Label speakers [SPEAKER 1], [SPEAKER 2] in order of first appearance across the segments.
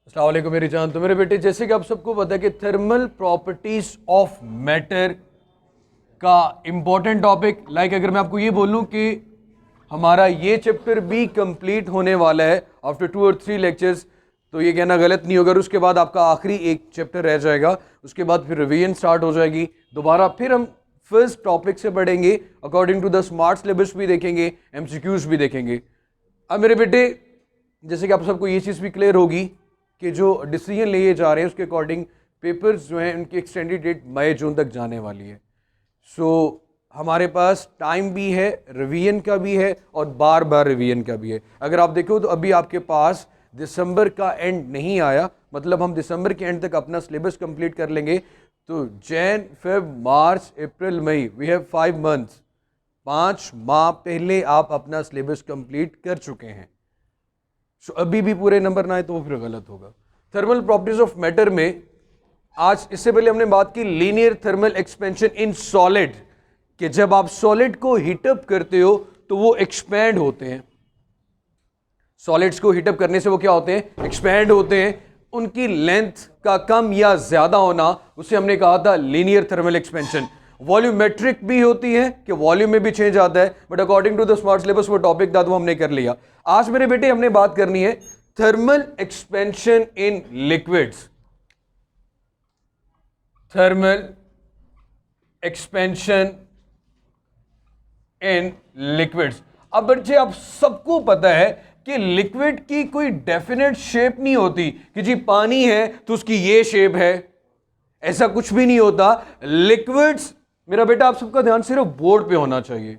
[SPEAKER 1] अस्सलाम वालेकुम मेरी जान। तो मेरे बेटे, जैसे कि आप सबको पता है कि थर्मल प्रॉपर्टीज ऑफ मैटर का इम्पोर्टेंट टॉपिक, अगर मैं आपको ये बोलूं कि हमारा ये चैप्टर भी कंप्लीट होने वाला है आफ्टर 2 और 3 लेक्चर्स, तो ये कहना गलत नहीं होगा। और उसके बाद आपका आखिरी एक चैप्टर रह जाएगा, उसके बाद फिर रिवीजन स्टार्ट हो जाएगी दोबारा। फिर हम फर्स्ट टॉपिक से पढ़ेंगे, according to the smart syllabus भी देखेंगे, एमसीक्यूज भी देखेंगे। अब मेरे बेटे, जैसे कि आप सबको ये चीज़ भी क्लियर होगी कि जो डिसीजन लिए जा रहे हैं उसके अकॉर्डिंग पेपर्स जो हैं उनकी एक्सटेंडेड डेट मई जून तक जाने वाली है। सो हमारे पास टाइम भी है, रिवीजन का भी है और बार बार रिवीजन का भी है। अगर आप देखो तो अभी आपके पास दिसंबर का एंड नहीं आया, मतलब हम दिसंबर के एंड तक अपना सिलेबस कंप्लीट कर लेंगे। तो Jan, Feb, March, April, May, we have 5 months. 5 माह पहले आप अपना सिलेबस कंप्लीट कर चुके हैं। सो अभी भी पूरे नंबर ना आए तो वो फिर गलत होगा। थर्मल प्रॉपर्टीज ऑफ मैटर में आज, इससे पहले हमने बात की linear thermal expansion in solid, कि जब आप सॉलिड को हीटअप करते हो तो वो एक्सपैंड होते हैं। सॉलिड्स को हीटअप करने से वो क्या होते हैं? एक्सपैंड होते हैं। उनकी लेंथ का कम या ज्यादा होना, उसे हमने कहा था लीनियर थर्मल एक्सपेंशन। वॉल्यूमेट्रिक भी होती है कि वॉल्यूम में भी चेंज आता है, but according to the smart syllabus वो टॉपिक था तो हमने कर लिया। आज मेरे बेटे हमने बात करनी है thermal expansion in liquids. Thermal expansion in liquids. अब बच्चे, आप सबको पता है कि लिक्विड की कोई डेफिनेट शेप नहीं होती कि जी पानी है तो उसकी ये शेप है, ऐसा कुछ भी नहीं होता। लिक्विड्स, मेरा बेटा आप सबका ध्यान सिर्फ बोर्ड पे होना चाहिए।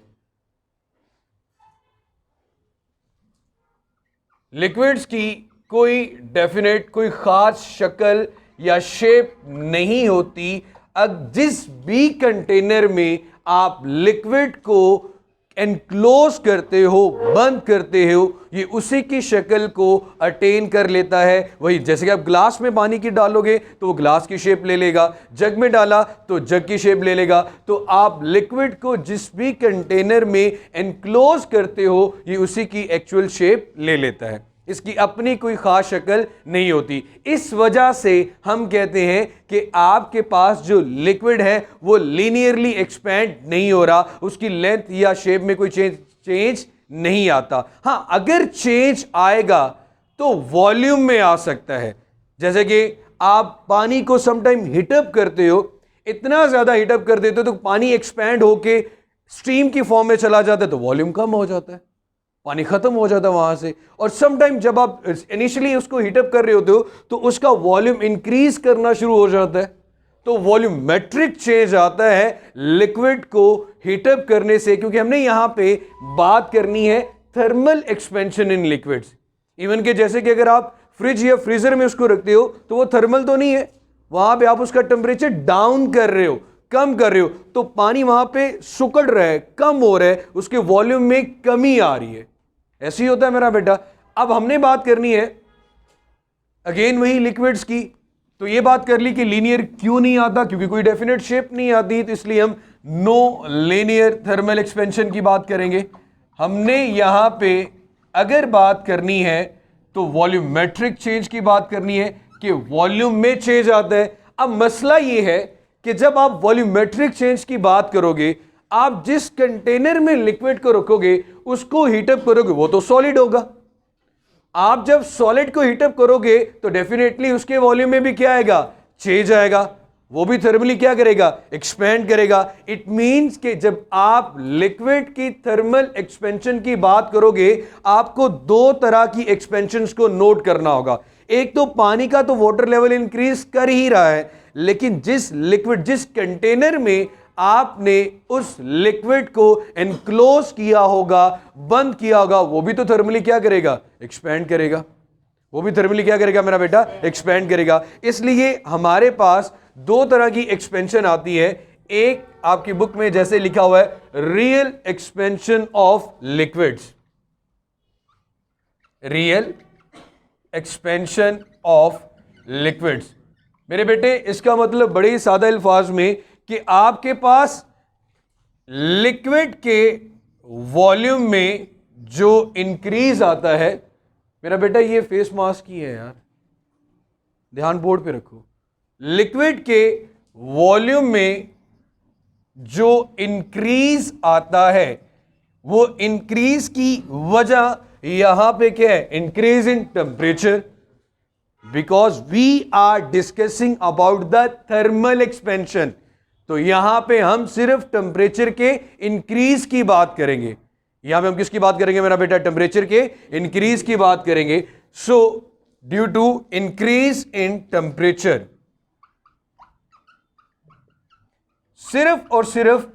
[SPEAKER 1] लिक्विड्स की कोई डेफिनेट, कोई खास शक्ल या शेप नहीं होती। अब जिस भी कंटेनर में आप लिक्विड को एनक्लोज करते हो, बंद करते हो, ये उसी की शक्ल को अटेन कर लेता है। वही जैसे कि आप ग्लास में पानी की डालोगे तो वो ग्लास की शेप ले लेगा, जग में डाला तो जग की शेप ले लेगा। तो आप लिक्विड को जिस भी कंटेनर में एनक्लोज करते हो ये उसी की एक्चुअल शेप ले लेता है, इसकी अपनी कोई खास शक्ल नहीं होती। इस वजह से हम कहते हैं कि आपके पास जो लिक्विड है वो लीनियरली एक्सपैंड नहीं हो रहा, उसकी लेंथ या शेप में कोई चेंज नहीं आता। हां, अगर चेंज आएगा तो वॉल्यूम में आ सकता है। जैसे कि आप पानी को समटाइम हीटअप करते हो, इतना ज्यादा हीटअप कर देते हो तो पानी एक्सपैंड होके स्टीम की फॉर्म में चला जाता है तो वॉल्यूम कम हो जाता है, पानी खत्म हो जाता है वहां से। और सम टाइम जब आप इनिशियली उसको हीटअप कर रहे होते हो तो उसका वॉल्यूम इंक्रीज करना शुरू हो जाता है, तो वॉल्यूमेट्रिक चेंज आता है लिक्विड को हीटअप करने से। क्योंकि हमने यहां पे बात करनी है thermal expansion in liquids. Even के जैसे कि अगर आप फ्रिज या फ्रीजर में उसको रखते हो तो वो थर्मल तो नहीं है, वहां पे आप उसका टेम्परेचर डाउन कर रहे हो, कम कर रहे हो, तो पानी वहां पे सुकड़ रहा है, कम हो रहा है, उसके वॉल्यूम में कमी आ रही है। ऐसे ही होता है मेरा बेटा। अब हमने बात करनी है अगेन वही लिक्विड्स की। तो ये बात कर ली कि लीनियर क्यों नहीं आता, क्योंकि कोई डेफिनेट शेप नहीं आती, तो इसलिए हम नो लीनियर थर्मल एक्सपेंशन की बात करेंगे। हमने यहां पे अगर बात करनी है तो वॉल्यूमेट्रिक चेंज की बात करनी है कि वॉल्यूम में चेंज आता है। अब मसला ये है कि जब आप वॉल्यूमेट्रिक चेंज की बात करोगे, आप जिस कंटेनर में लिक्विड को रखोगे उसको हीटअप करोगे वो तो सॉलिड होगा। आप जब सॉलिड को हीटअप करोगे तो डेफिनेटली उसके वॉल्यूम में भी क्या आएगा? चेंज आएगा, वो भी थर्मली क्या करेगा? एक्सपेंड करेगा। इट मींस कि जब आप लिक्विड की थर्मल एक्सपेंशन की बात करोगे आपको दो तरह की एक्सपेंशंस को नोट करना होगा। एक तो पानी का तो वाटर लेवल इंक्रीज कर ही रहा है, लेकिन जिस लिक्विड, जिस कंटेनर में आपने उस लिक्विड को एनक्लोज किया होगा, बंद किया होगा, वो भी तो थर्मली क्या करेगा? एक्सपेंड करेगा। वो भी थर्मली क्या करेगा मेरा बेटा? एक्सपेंड करेगा। इसलिए हमारे पास दो तरह की एक्सपेंशन आती है। एक आपकी बुक में जैसे लिखा हुआ है real expansion of liquids, real expansion of liquids. मेरे बेटे, इसका मतलब बड़े ही सादा अल्फाज में कि आपके पास लिक्विड के वॉल्यूम में जो इंक्रीज आता है, मेरा बेटा ये फेस मास्क ही है यार, ध्यान बोर्ड पे रखो, लिक्विड के वॉल्यूम में जो इंक्रीज आता है वो इंक्रीज की वजह यहां पे क्या है, increase in temperature, because we are discussing about the thermal expansion. तो यहां पे हम सिर्फ टेम्परेचर के इंक्रीज की बात करेंगे। यहां पे हम किसकी बात करेंगे मेरा बेटा, टेम्परेचर के इंक्रीज की बात करेंगे। So due to increase in temperature, सिर्फ और सिर्फ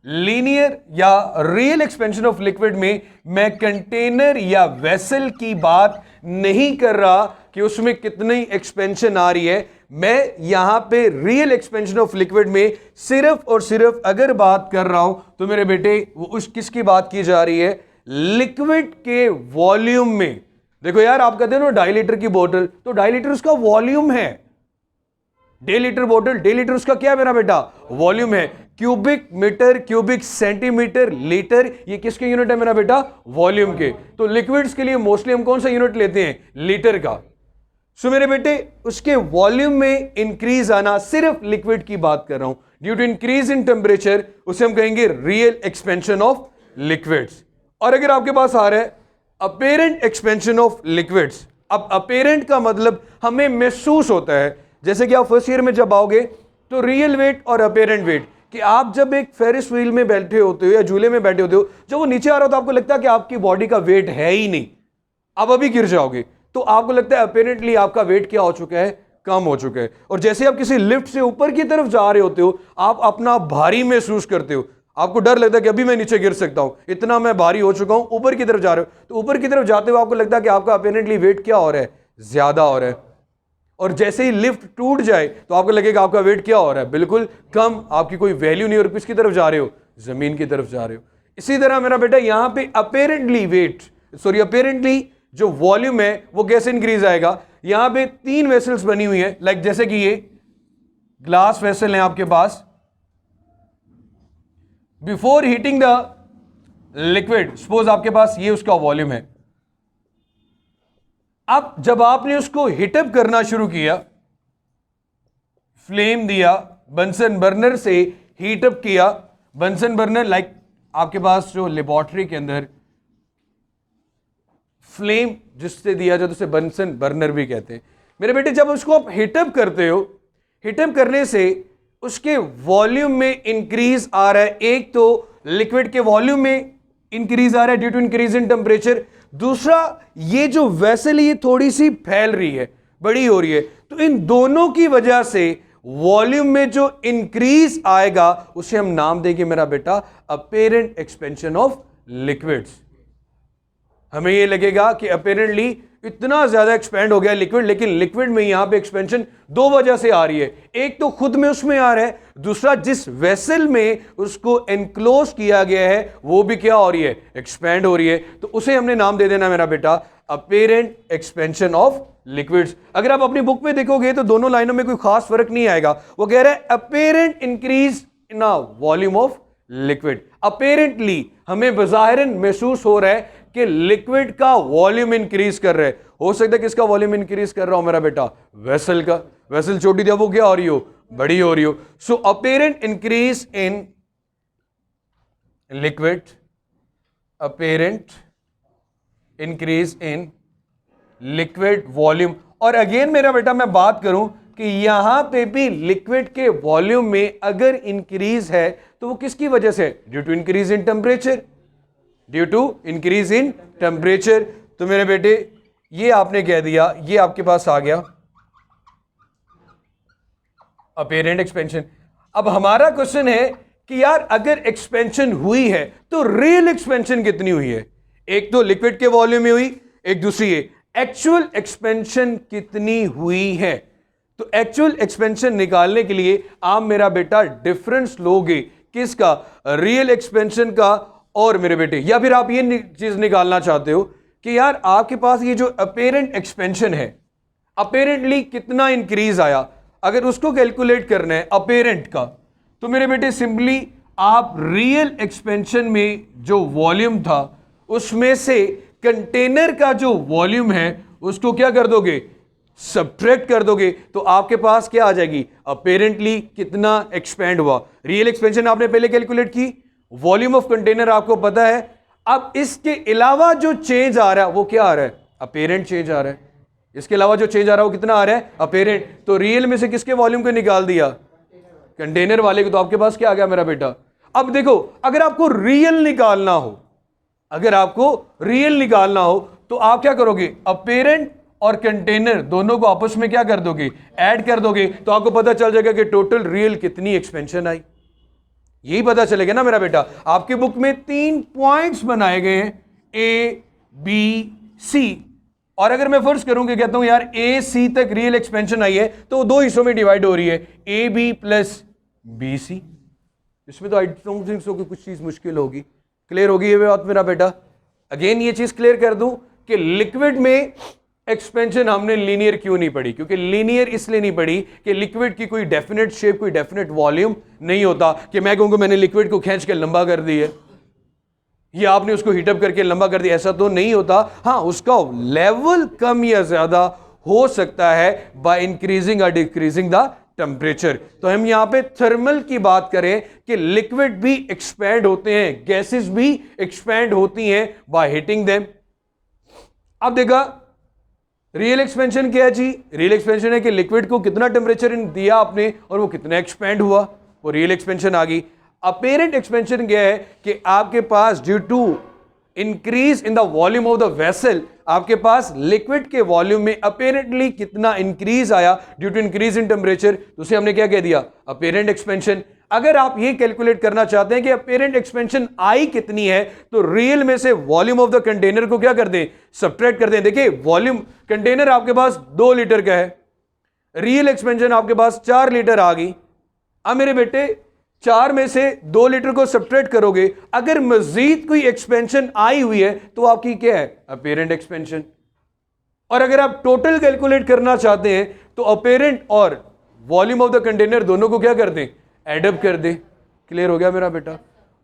[SPEAKER 1] लीनियर या रियल एक्सपेंशन ऑफ लिक्विड में मैं कंटेनर या वेसल की बात नहीं कर रहा कि उसमें कितनी एक्सपेंशन आ रही है। मैं यहां पे रियल एक्सपेंशन ऑफ लिक्विड में सिर्फ और सिर्फ अगर बात कर रहा हूं तो मेरे बेटे वो उस किसकी बात की जा रही है, लिक्विड के वॉल्यूम में। देखो यार, आप कहते हो ना 2.5 लीटर की बोतल, तो 2.5 लीटर उसका वॉल्यूम है। 1.5 लीटर बोतल, 1.5 लीटर उसका क्या है मेरा बेटा, वॉल्यूम है। Cubic metre, cubic centimetre, litre, ये किसके यूनिट है मेरा बेटा, वॉल्यूम के। तो लिक्विड्स के लिए मोस्टली हम कौन सा यूनिट लेते हैं, लीटर का। सो मेरे बेटे उसके वॉल्यूम में इंक्रीज आना, सिर्फ लिक्विड की बात कर रहा हूं, due to increase in temperature, उसे हम कहेंगे रियल एक्सपेंशन ऑफ लिक्विड्स। और अगर आपके पास आ रहा है अपेरेंट एक्सपेंशन ऑफ लिक्विड्स, अब अपेरेंट का मतलब हमें महसूस होता है, जैसे कि आप फर्स्ट ईयर में जब आओगे तो रियल वेट और अपेरेंट वेट, कि आप जब एक फेरिस व्हील में बैठे होते हो या झूले में बैठे होते हो, जब वो नीचे आ रहा हो तो आपको लगता है कि आपकी बॉडी का वेट है ही नहीं, आप अभी गिर जाओगे, तो आपको लगता है अपेरेंटली आपका वेट क्या हो चुका है, कम हो चुका है। और जैसे आप किसी लिफ्ट से ऊपर की तरफ जा रहे होते हो, आप अपना भारी महसूस करते हो, आपको डर लगता है कि अभी मैं नीचे गिर सकता हूं, इतना मैं भारी हो चुका हूं, ऊपर की तरफ जा रहे हो, तो ऊपर की तरफ जाते हुए आपको लगता है कि आपका अपेरेंटली वेट क्या हो रहा है, ज्यादा हो रहा है। और जैसे ही लिफ्ट टूट जाए तो आपको लगेगा आपका वेट क्या हो रहा है, बिल्कुल कम, आपकी कोई वैल्यू नहीं, और किसकी तरफ जा रहे हो, जमीन की तरफ जा रहे हो। इसी तरह मेरा बेटा यहां पे अपेरेंटली वेट, सॉरी अपेरेंटली जो वॉल्यूम है वो कैसे इंक्रीज आएगा। यहां पे 3 वेसल्स बनी हुई है, लाइक जैसे कि ये ग्लास वेसल है आपके पास, before heating the liquid, suppose आपके पास ये उसका वॉल्यूम है। अब जब आपने उसको हीटअप करना शुरू किया, फ्लेम दिया, बंसन बर्नर से हीटअप किया, बंसन बर्नर लाइक आपके पास जो लेबोरेटरी के अंदर फ्लेम जिससे दिया जाए तो उसे बंसन बर्नर भी कहते हैं। मेरे बेटे जब उसको आप हीटअप करते हो, हीटअप करने से उसके वॉल्यूम में इंक्रीज आ रहा है। एक तो लिक्विड के वॉल्यूम में इंक्रीज आ रहा है due to increase in temperature, दूसरा ये जो वेसल ये थोड़ी सी फैल रही है, बड़ी हो रही है, तो इन दोनों की वजह से वॉल्यूम में जो इंक्रीज आएगा उसे हम नाम देंगे मेरा बेटा अपेरेंट एक्सपेंशन ऑफ लिक्विड्स। हमें ये लगेगा कि अपेरेंटली इतना ज्यादा एक्सपेंड हो गया लिक्विड, लेकिन लिक्विड में यहां पे एक्सपेंशन 2 वजह से आ रही है। एक तो खुद में उसमें आ रहा है, दूसरा जिस वेसल में उसको एनक्लोज किया गया है वो भी क्या हो रही है, एक्सपेंड हो रही है। तो उसे हमने नाम दे देना मेरा बेटा अपेरेंट एक्सपेंशन ऑफ लिक्विड्स। अगर आप अपनी बुक में देखोगे तो दोनों लाइनों में कोई खास फर्क नहीं आएगा, वो कह रहा है apparent increase in volume of liquid. Apparently हमें बज़ाहिरन महसूस हो रहा है कि लिक्विड का वॉल्यूम इंक्रीज कर रहा है। हो सकता है किसका वॉल्यूम इंक्रीज कर रहा हो मेरा बेटा, वेसल का। वेसल छोटी थी, वो क्या हो रही हो, बड़ी हो रही हो। So apparent increase in liquid, apparent increase in liquid volume. और अगेन मेरा बेटा मैं बात करूं कि यहां पे भी लिक्विड के वॉल्यूम में अगर इंक्रीज है तो वो किसकी वजह से, due to increase in temperature, due to increase in temperature. तो मेरे बेटे ये आपने कह दिया, ये आपके पास आ गया अपेरेंट एक्सपेंशन। अब हमारा क्वेश्चन है कि यार अगर एक्सपेंशन हुई है तो रियल एक्सपेंशन कितनी हुई है। एक तो लिक्विड के वॉल्यूम में हुई, एक दूसरी है एक्चुअल एक्सपेंशन कितनी हुई है। तो एक्चुअल एक्सपेंशन निकालने के लिए आप मेरा बेटा डिफरेंस लोगे किसका, रियल एक्सपेंशन का और मेरे बेटे, या फिर आप ये चीज निकालना चाहते हो कि यार आपके पास ये जो अपेरेंट एक्सपेंशन है, अपेरेंटली कितना इंक्रीज आया, अगर उसको कैलकुलेट करना है अपेरेंट का, तो मेरे बेटे सिंपली आप रियल एक्सपेंशन में जो वॉल्यूम था उसमें से कंटेनर का जो वॉल्यूम है उसको क्या कर दोगे, सब्ट्रैक्ट कर दोगे तो आपके पास क्या आ जाएगी, अपेरेंटली कितना एक्सपेंड हुआ। रियल एक्सपेंशन आपने पहले कैलकुलेट की, वॉल्यूम ऑफ कंटेनर आपको पता है। अब इसके अलावा जो चेंज आ रहा है वो क्या आ रहा है, अपेरेंट चेंज आ रहा है। इसके अलावा जो चेंज आ रहा है वो कितना आ रहा है, अपेरेंट। तो रियल में से किसके वॉल्यूम को निकाल दिया, कंटेनर वाले को। तो आपके पास क्या आ गया मेरा बेटा। अब देखो, अगर आपको रियल निकालना हो, अगर आपको रियल निकालना हो तो आप क्या करोगे, अपेरेंट और कंटेनर दोनों को आपस में क्या कर दोगे, ऐड कर दोगे। तो आपको पता चल जाएगा कि टोटल रियल कितनी एक्सपेंशन आई, यही पता चलेगा ना मेरा बेटा। आपके बुक में 3 पॉइंट्स बनाए गए हैं, ए बी सी। और अगर मैं फर्ज करूं कि कहता हूं यार ए सी तक रियल एक्सपेंशन आई है, तो 2 हिस्सों में डिवाइड हो रही है, A B plus B C. इसमें तो आई डोंट थिंक सो कि कुछ चीज मुश्किल होगी। क्लियर होगी ये बात मेरा बेटा। अगेन ये चीज क्लियर कर दूं कि लिक्विड में एक्सपेंशन हमने लीनियर क्यों नहीं पढ़ी, क्योंकि लीनियर इसलिए नहीं पढ़ी कि लिक्विड की कोई डेफिनेट शेप, कोई डेफिनेट वॉल्यूम नहीं होता कि मैं कहूंगा मैंने लिक्विड को खींच के लंबा कर दी है या आपने उसको हीटअप करके लंबा कर दिया, ऐसा तो नहीं होता। हाँ, उसका लेवल कम या ज्यादा हो सकता है बाय इंक्रीजिंग और डिक्रीजिंग द टेम्परेचर। तो हम यहां पे थर्मल की बात करें कि लिक्विड भी एक्सपैंड होते हैं, गैसेस भी एक्सपैंड होती हैं बाय हीटिंग देम। अब देखा रियल एक्सपेंशन क्या है जी, रियल एक्सपेंशन है कि लिक्विड को कितना टेम्परेचर दिया आपने और वो कितना एक्सपैंड हुआ, वो रियल एक्सपेंशन आ गई। अपेरेंट एक्सपेंशन क्या है कि आपके पास due to increase in the volume of the vessel, आपके पास लिक्विड के वॉल्यूम में अपेरेंटली कितना इंक्रीज आया due to increase in temperature, तो उसे हमने क्या कह दिया, अपेरेंट एक्सपेंशन। अगर आप ये कैलकुलेट करना चाहते हैं कि अपेरेंट एक्सपेंशन आई कितनी है, तो रियल में से वॉल्यूम ऑफ द कंटेनर को क्या कर दें, सब्ट्रैक्ट कर दें। देखिए वॉल्यूम, कंटेनर आपके पास 2 लीटर का है, रियल एक्सपेंशन आपके पास 4 लीटर आ गई। अब मेरे बेटे 4 में से 2 लीटर को सब्ट्रैक्ट करोगे, अगर मजीद कोई एक्सपेंशन आई हुई है तो आपकी क्या है, अपेरेंट एक्सपेंशन। और अगर आप टोटल कैलकुलेट करना चाहते हैं तो अपेरेंट और वॉल्यूम ऑफ द कंटेनर दोनों को क्या कर दें, एडअप कर दे। क्लियर हो गया मेरा बेटा।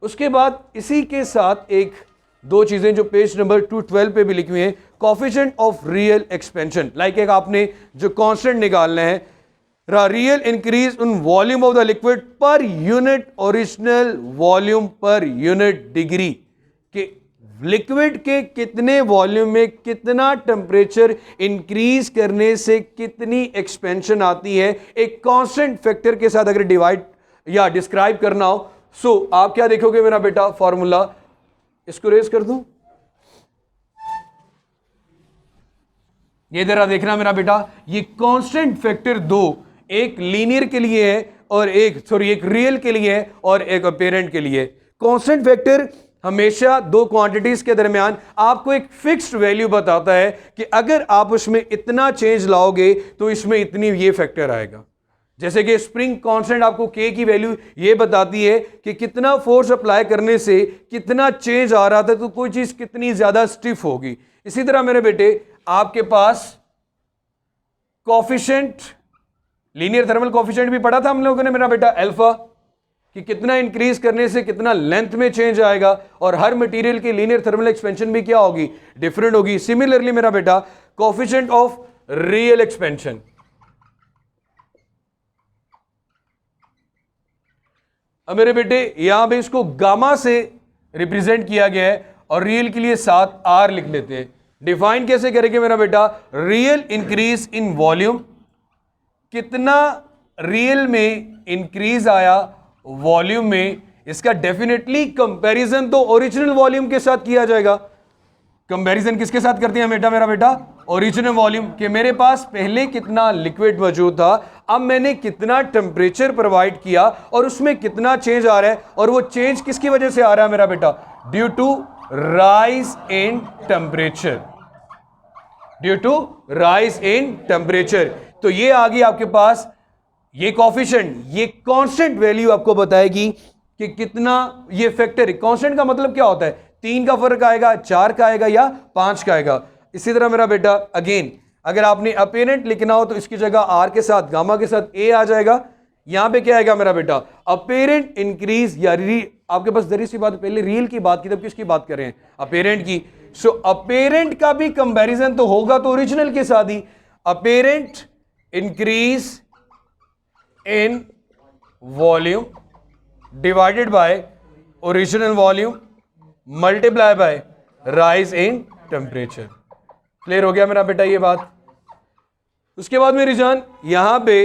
[SPEAKER 1] उसके बाद इसी के साथ 1-2 चीजें जो पेज नंबर 212 पे भी लिखी हुई हैं, coefficient of real expansion. Like एक आपने जो कांस्टेंट निकालना है, real increase in volume of the liquid per unit original volume per unit degree, कि लिक्विड के कितने वॉल्यूम में कितना टेम्परेचर इंक्रीज करने से कितनी एक्सपेंशन आती है, एक कांस्टेंट फैक्टर के साथ अगर डिवाइड या डिस्क्राइब करना हो। सो आप क्या देखोगे मेरा बेटा, फॉर्मूला इसको रेज कर दूं, ये जरा देखना मेरा बेटा। ये कांस्टेंट फैक्टर 2 एक लीनियर के लिए है और एक रियल के लिए है और एक अपेरेंट के लिए। कांस्टेंट फैक्टर हमेशा 2 क्वांटिटीज के दरमियान आपको एक फिक्स्ड वैल्यू बताता है कि अगर आप उसमें इतना चेंज लाओगे तो इसमें इतनी ये फैक्टर आएगा। जैसे कि स्प्रिंग कांस्टेंट आपको के की वैल्यू ये बताती है कि कितना फोर्स अप्लाई करने से कितना चेंज आ रहा था, तो कोई चीज कितनी ज्यादा स्टिफ होगी। इसी तरह मेरे बेटे आपके पास कोफिशिएंट, लीनियर थर्मल कोफिशिएंट भी पढ़ा था हम लोगों ने मेरा बेटा, अल्फा, कि कितना इंक्रीज करने से कितना लेंथ में चेंज आएगा, और हर मटेरियल की लीनियर थर्मल एक्सपेंशन भी क्या होगी, डिफरेंट होगी। सिमिलरली मेरा बेटा कोफिशिएंट ऑफ रियल एक्सपेंशन, अब मेरे बेटे यहां पे इसको गामा से रिप्रेजेंट किया गया है और रियल के लिए साथ आर लिख लेते हैं। डिफाइन कैसे करेंगे मेरा बेटा, रियल इंक्रीज इन वॉल्यूम, कितना रियल में इंक्रीज आया वॉल्यूम में, इसका डेफिनेटली कंपैरिजन तो ओरिजिनल वॉल्यूम के साथ किया जाएगा। कंपैरिजन किसके साथ करते हैं बेटा, मेरा बेटा ओरिजिनल वॉल्यूम, कि मेरे पास पहले कितना लिक्विड मौजूद था, अब मैंने कितना टेम्परेचर प्रोवाइड किया और उसमें कितना चेंज आ रहा है, और वो चेंज किसकी वजह से आ रहा है मेरा बेटा, due to rise in temperature, due to rise in temperature. तो ये आ गई आपके पास ये कोफिशिएंट, ये कांस्टेंट वैल्यू आपको बताएगी कि कितना ये फैक्टर है। कांस्टेंट का मतलब क्या होता है, 3 का फर्क आएगा, 4 का आएगा या 5 का आएगा। इसी तरह मेरा बेटा अगेन अगर आपने अपेरेंट लिखना हो तो इसकी जगह आर के साथ, गामा के साथ ए आ जाएगा। यहां पे क्या आएगा मेरा बेटा, अपेरेंट इंक्रीज या आपके पास जरी सी बात, पहले रियल की बात की, तब किसकी बात कर रहे हैं, अपेरेंट की। सो अपेरेंट का भी कंपैरिजन तो होगा तो ओरिजिनल के साथ ही। Apparent increase in volume divided by original volume multiply by rise in temperature. Clear हो गया मेरा बेटा ये बात? उसके बाद मेरी जान यहां पे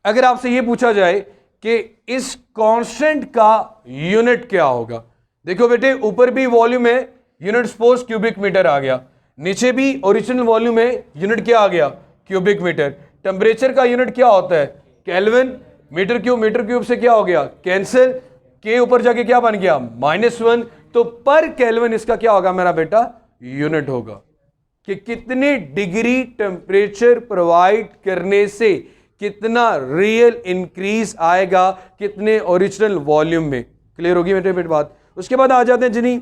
[SPEAKER 1] अगर आपसे ये पूछा जाए कि इस कांस्टेंट का यूनिट क्या होगा, देखो बेटे ऊपर भी वॉल्यूम है, यूनिट सपोज क्यूबिक मीटर आ गया, नीचे भी ओरिजिनल वॉल्यूम है, यूनिट क्या आ गया? Cubic metre. टेम्परेचर का यूनिट क्या होता है? केल्विन। मीटर क्यूब से क्या हो गया? कैंसिल, के ऊपर जाके क्या बन गया? -1। तो पर केल्विन इसका क्या होगा मेरा बेटा? यूनिट होगा कि कितने डिग्री टेम्परेचर प्रोवाइड करने से कितना रियल इंक्रीज आएगा कितने ओरिजिनल वॉल्यूम में। क्लियर होगी मेरे बेटे बात? उसके बाद आ जाते हैं जिन्हीं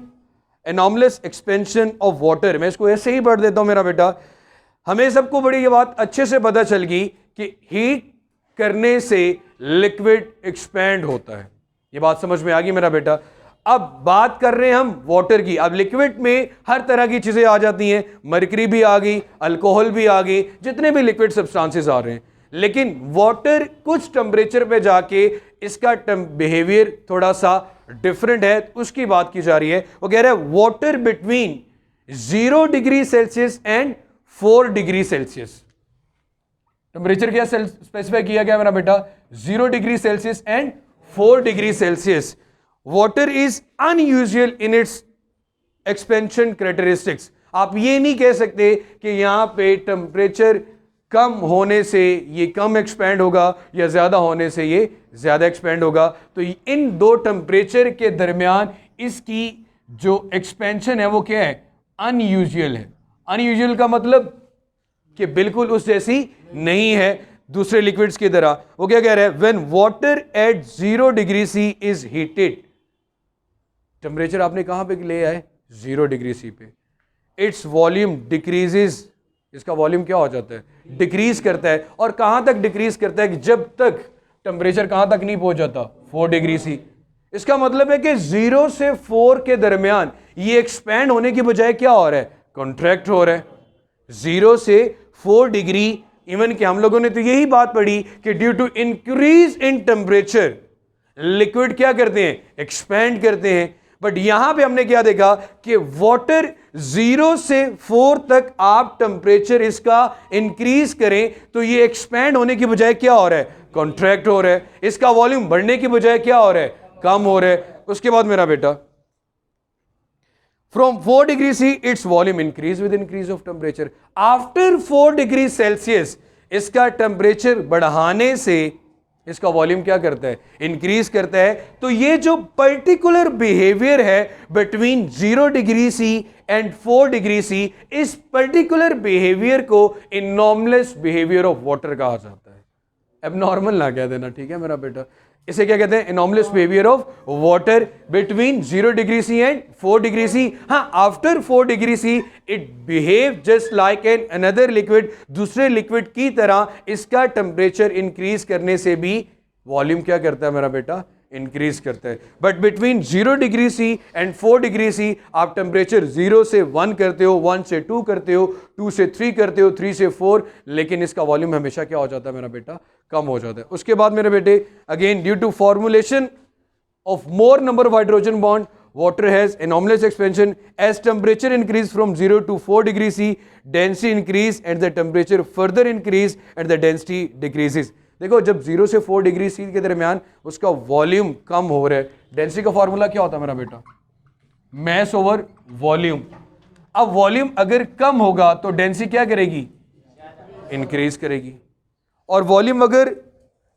[SPEAKER 1] एनॉमलस एक्सपेंशन ऑफ वाटर। मैं इसको ऐसे ही पढ़ देता हूं मेरा बेटा। हमें सबको बड़ी ये बात अच्छे से पता चल गई कि हीट करने से लिक्विड एक्सपैंड होता है। ये बात समझ में आ गई मेरा बेटा? अब बात कर रहे हैं हम वाटर की। अब लिक्विड में हर तरह की चीजें आ जाती हैं, मरकरी भी आ गई, अल्कोहल भी आ गई, जितने भी लिक्विड सब्सटेंसेस आ रहे हैं। लेकिन वाटर कुछ टेम्परेचर पे जाके इसका बिहेवियर थोड़ा सा डिफरेंट है, उसकी बात की जा रही है। वो कह रहा है water between 0 degree Celsius and 4 degree Celsius. Temperature क्या स्पेसिफाई किया गया मेरा बेटा? 0 degree Celsius and 4 degree Celsius. Water is unusual in its expansion characteristics. आप ये नहीं कह सकते कि यहां पे टेम्परेचर कम होने से ये कम एक्सपेंड होगा या ज्यादा होने से ये ज्यादा एक्सपेंड होगा। तो इन दो टेम्परेचर के दरमियान इसकी जो एक्सपेंशन है वो क्या है? अनयूजुअल है। अनयूजुअल का मतलब कि बिल्कुल उस जैसी नहीं है दूसरे लिक्विड्स की तरह। वो क्या कह रहा है? When water at 0 degree C is heated, temperature आपने कहां पे ले आए? 0 डिग्री सी पे। इट्स वॉल्यूम डिक्रीजेस, इसका वॉल्यूम क्या हो जाता है? डिक्रीज करता है। और कहां तक डिक्रीज करता है? कि जब तक टेम्परेचर कहां तक नहीं पहुंच जाता? 4 डिग्री सी। इसका मतलब है कि 0 से 4 के दरमियान ये एक्सपैंड होने की बजाय क्या हो रहा है? कॉन्ट्रैक्ट हो रहा है। 0 से 4 डिग्री, इवन कि हम लोगों ने तो यही बात पढ़ी कि due to increase in temperature liquid क्या करते हैं? एक्सपैंड करते हैं। बट यहां पे हमने क्या देखा कि वाटर 0 से 4 तक आप टेम्परेचर इसका इंक्रीज करें तो ये एक्सपैंड होने की बजाय क्या हो रहा है? कॉन्ट्रैक्ट हो रहा है। इसका वॉल्यूम बढ़ने की बजाय क्या हो रहा है? कम हो रहा है। उसके बाद मेरा बेटा from 4 degree see its volume increase with increase of temperature. After 4 degree Celsius इसका टेम्परेचर बढ़ाने से इसका वॉल्यूम क्या करता है? इंक्रीज करता है। तो ये जो पर्टिकुलर बिहेवियर है between 0 degree C and 4 degree C, इस पर्टिकुलर बिहेवियर को इनॉर्मलस बिहेवियर ऑफ वाटर कहा जाता है। एबनॉर्मल ना कह देना, ठीक है मेरा बेटा? इसे क्या कहते हैं? Anomalous behaviour of water between 0 degree C and 4 degree C. हाँ, after 4 degree C it behave just like an another liquid. दूसरे लिक्विड की तरह इसका टेम्परेचर इंक्रीज करने से भी वॉल्यूम क्या करता है मेरा बेटा? इंक्रीज करता है। But between 0 degree C and 4 degree C आप टेम्परेचर 0 से 1 करते हो, 1 से 2 करते हो, 2 से 3 करते हो, 3 से 4, लेकिन इसका वॉल्यूम हमेशा क्या हो जाता है मेरा बेटा? कम हो जाता है। उसके बाद मेरे बेटे again due to formulation of more number of hydrogen bond water has anomalous expansion as temperature increase from 0 to 4 degree C, density increase and the temperature further increase and the density decreases। देखो जब 0 से 4 degree सी के दरमियान उसका volume कम हो रहा है, density का फॉर्मूला क्या होता है मेरा बेटा? Mass over volume. अब वॉल्यूम अगर कम होगा तो डेंसिटी क्या करेगी? इंक्रीज करेगी। और वॉल्यूम अगर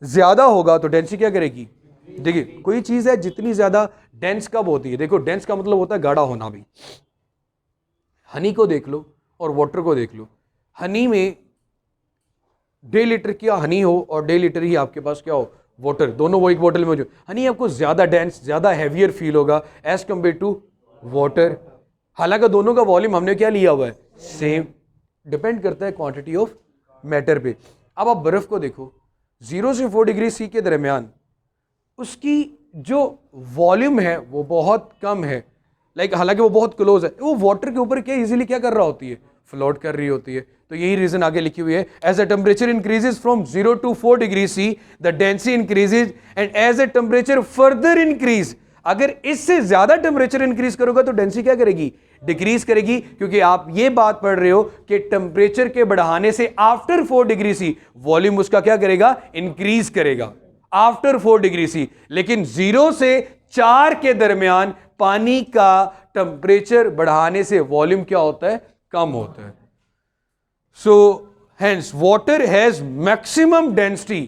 [SPEAKER 1] ज्यादा होगा तो डेंसिटी क्या करेगी? देखिए कोई चीज है जितनी ज्यादा डेंस कब होती है? देखो डेंस का मतलब होता है गाढ़ा होना भी। हनी को देख लो और वाटर को देख लो। हनी में 1.5 लीटर क्या हनी हो और 1.5 लीटर ही आपके पास क्या हो? वाटर। दोनों वो एक बोतल में जो हनी आपको ज्यादा डेंस, ज्यादा हैवियर फील होगा एज कंपेयर टू वाटर। हालांकि दोनों का वॉल्यूम हमने क्या लिया हुआ है? सेम। डिपेंड करता है क्वांटिटी ऑफ मैटर पे। अब आप बर्फ को देखो, 0 से 4 डिग्री सी के दरमियान उसकी जो वॉल्यूम है वो बहुत कम है। हालांकि वो बहुत क्लोज है। वो वाटर के ऊपर क्या इजीली क्या कर रहा होती है? फ्लोट कर रही होती है। तो यही रीजन आगे लिखी हुई है, as the temperature increases from 0 to 4 degree C the density increases and as the temperature further increase. अगर इससे ज्यादा टेम्परेचर इंक्रीज करोगे तो डेंसिटी क्या करेगी, डिक्रीज करेगी, क्योंकि आप ये बात पढ़ रहे हो कि टेम्परेचर के बढ़ाने से आफ्टर 4 डिग्री सी वॉल्यूम उसका क्या करेगा, इंक्रीज करेगा आफ्टर 4 डिग्री सी। लेकिन 0 से 4 के दरमियान पानी का टेम्परेचर बढ़ाने से वॉल्यूम क्या होता है, कम होता है। So hence water has maximum density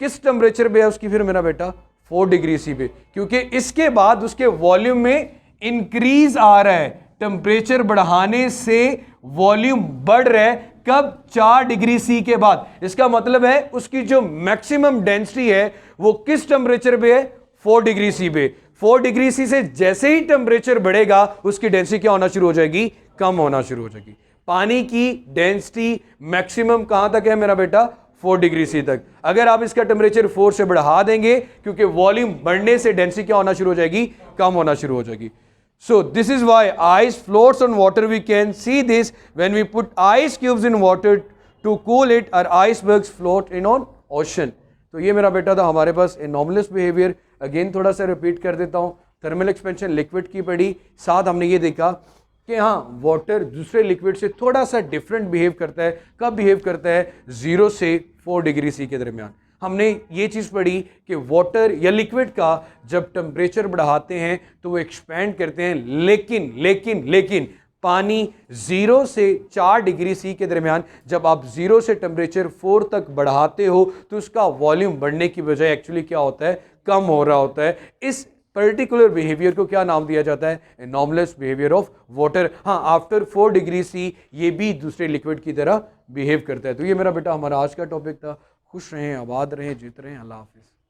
[SPEAKER 1] किस टेम्परेचर पे है उसकी, फिर मेरा बेटा 4 डिग्री सी पे, क्योंकि इसके बाद उसके वॉल्यूम में इंक्रीज आ रहा है, टेम्परेचर बढ़ाने से वॉल्यूम बढ़ रहा है। कब, 4 डिग्री सी के बाद। इसका मतलब है उसकी जो मैक्सिमम डेंसिटी है वो किस टेम्परेचर पे है, 4 डिग्री सी पे। 4 डिग्री सी से जैसे ही टेम्परेचर बढ़ेगा उसकी डेंसिटी क्या होना शुरू हो जाएगी, कम होना शुरू हो जाएगी। पानी की डेंसिटी मैक्सिमम कहां तक है मेरा बेटा, 4 डिग्री सी तक। अगर आप इसका टेम्परेचर 4 से बढ़ा देंगे, क्योंकि वॉल्यूम बढ़ने से डेंसिटी क्या होना शुरू हो जाएगी, कम होना शुरू हो जाएगी। So this is why ice floats on water. We can see this when we put ice cubes in water to cool it, or icebergs float in on ocean. तो ये मेरा बेटा था हमारे पास एनॉमलस बिहेवियर। अगेन थोड़ा सा repeat कर देता हूँ, थर्मल एक्सपेंशन लिक्विड की पढ़ी, साथ हमने ये देखा कि हाँ वाटर दूसरे लिक्विड से थोड़ा सा डिफरेंट बिहेव करता है। कब बिहेव करता है, 0 से 4 डिग्री सी के दरमियान। हमने ये चीज़ पढ़ी कि वाटर या लिक्विड का जब टेम्परेचर बढ़ाते हैं तो वो एक्सपैंड करते हैं, लेकिन पानी 0 से 4 डिग्री सी के दरमियान जब आप 0 से टेम्परेचर 4 तक बढ़ाते हो तो उसका वॉल्यूम बढ़ने की बजाय एक्चुअली क्या होता है, कम हो रहा होता है। इस पर्टिकुलर बिहेवियर को क्या नाम दिया जाता है, एनॉमलस बिहेवियर ऑफ वाटर। हाँ, आफ्टर 4 डिग्री सी ये भी दूसरे लिक्विड की तरह बिहेव करता है। तो ये मेरा बेटा हमारा आज का टॉपिक था। खुश रहें, आबाद रहें, जीत रहें। अल्लाह हाफिज़।